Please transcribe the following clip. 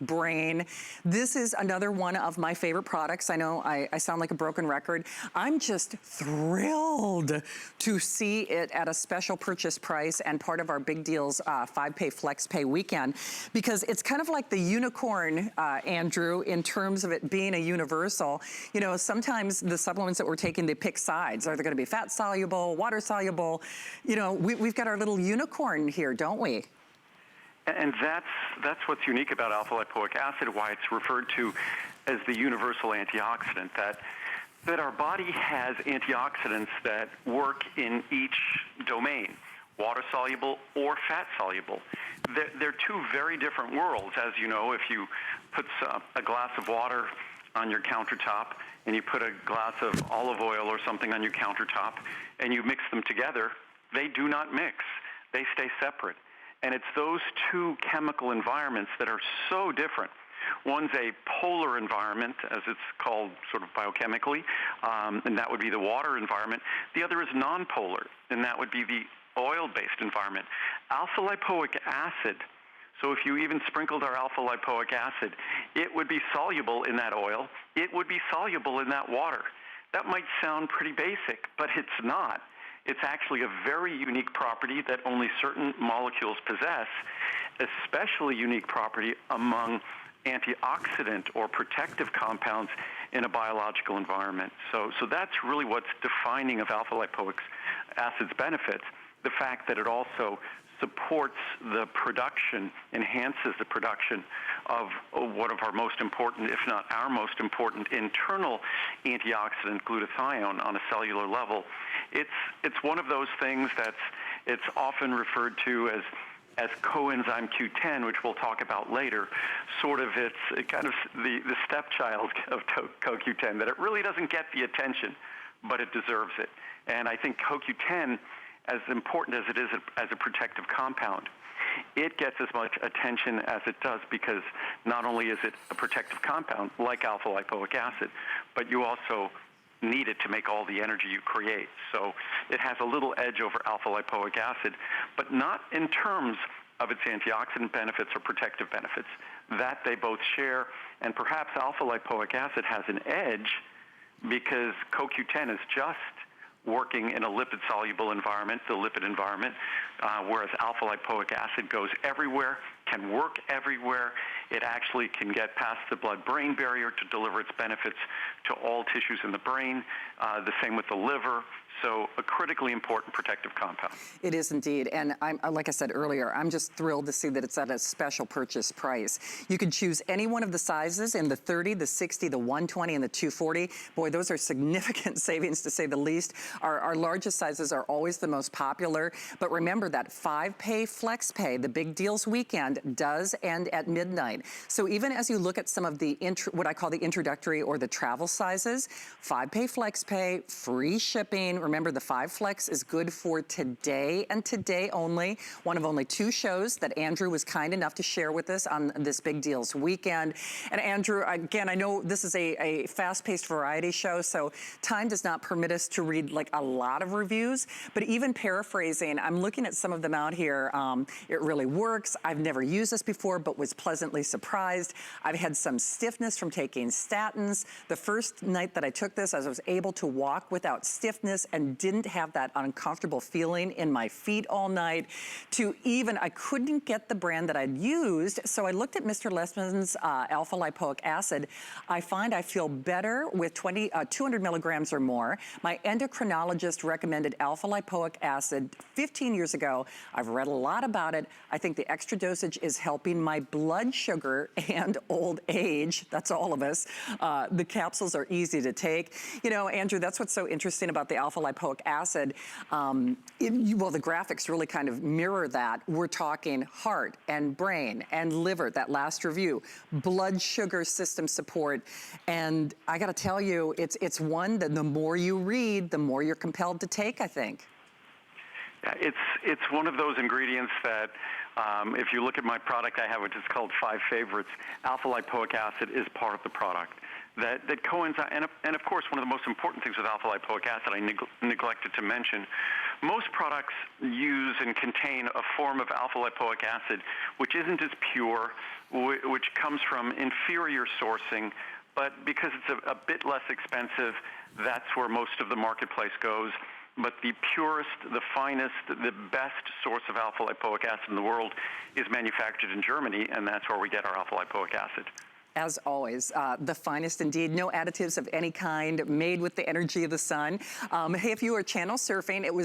brain. This is another one of my favorite products. I know I sound like a broken record. I'm just thrilled to see it at a special purchase price and part of our Big Deals 5-pay flex pay weekend, because it's kind of like the unicorn, Andrew, in terms of it being a universal. You know, sometimes the supplements that we're taking, they pick sides. Are they gonna be fat soluble, water soluble? You know, we've got our little unicorn here, don't we? And that's what's unique about alpha lipoic acid, why it's referred to as the universal antioxidant, that our body has antioxidants that work in each domain, water soluble or fat soluble. They're two very different worlds. As you know, if you put a glass of water on your countertop and you put a glass of olive oil or something on your countertop and you mix them together, they do not mix. They stay separate. And it's those two chemical environments that are so different. One's a polar environment, as it's called sort of biochemically, and that would be the water environment. The other is nonpolar, and that would be the oil-based environment. Alpha lipoic acid, so if you even sprinkled our alpha lipoic acid, it would be soluble in that oil. It would be soluble in that water. That might sound pretty basic, but it's not. It's actually a very unique property that only certain molecules possess, especially unique property among antioxidant or protective compounds in a biological environment. So that's really what's defining of alpha lipoic acid's benefits, the fact that it also supports the production, enhances the production of one of our most important, if not our most important, internal antioxidant, glutathione, on a cellular level. It's one of those things it's often referred to as coenzyme Q10, which we'll talk about later. It's kind of the stepchild of CoQ10, that it really doesn't get the attention, but it deserves it. And I think CoQ10, as important as it is as a protective compound, it gets as much attention as it does because not only is it a protective compound like alpha lipoic acid, but you also need it to make all the energy you create. So it has a little edge over alpha lipoic acid, but not in terms of its antioxidant benefits or protective benefits. That they both share, and perhaps alpha lipoic acid has an edge because CoQ10 is just working in a lipid-soluble environment, the lipid environment, whereas alpha lipoic acid goes everywhere, can work everywhere. It actually can get past the blood-brain barrier to deliver its benefits to all tissues in the brain, the same with the liver. So a critically important protective compound. It is indeed, and like I said earlier, I'm just thrilled to see that it's at a special purchase price. You can choose any one of the sizes in the 30, the 60, the 120, and the 240. Boy, those are significant savings, to say the least. Our largest sizes are always the most popular, but remember that 5-pay flex pay, the Big Deals weekend, does end at midnight. So even as you look at some of the what I call the introductory or the travel sizes, 5-pay flex pay, free shipping. Remember, the 5 Flex is good for today and today only. One of only 2 shows that Andrew was kind enough to share with us on this Big Deals weekend. And Andrew, again, I know this is a fast-paced variety show, so time does not permit us to read like a lot of reviews, but even paraphrasing, I'm looking at some of them out here. It really works. I've never used this before, but was pleasantly surprised. I've had some stiffness from taking statins. The first night that I took this, I was able to walk without stiffness and didn't have that uncomfortable feeling in my feet all night. To even, I couldn't get the brand that I'd used, so I looked at Mr. Lessman's Alpha Lipoic Acid. I find I feel better with 200 milligrams or more. My endocrinologist recommended Alpha Lipoic Acid 15 years ago. I've read a lot about it. I think the extra dosage is helping my blood sugar and old age. That's all of us. The capsules are easy to take. You know, Andrew, that's what's so interesting about the Alpha Lipoic Acid. Well, the graphics really kind of mirror that. We're talking heart and brain and liver, that last review, blood sugar system support. And I gotta tell you, it's one that the more you read, the more you're compelled to take, I think. Yeah, it's one of those ingredients that if you look at my product I have, which is called 5 Favorites, alpha lipoic acid is part of the product. That coincides, and of course, one of the most important things with alpha lipoic acid, I neglected to mention, most products use and contain a form of alpha lipoic acid which isn't as pure, which comes from inferior sourcing, but because it's a bit less expensive, that's where most of the marketplace goes. But the purest, the finest, the best source of alpha lipoic acid in the world is manufactured in Germany, and that's where we get our alpha lipoic acid. As always, the finest indeed. No additives of any kind, made with the energy of the sun. Hey, if you are channel surfing, it was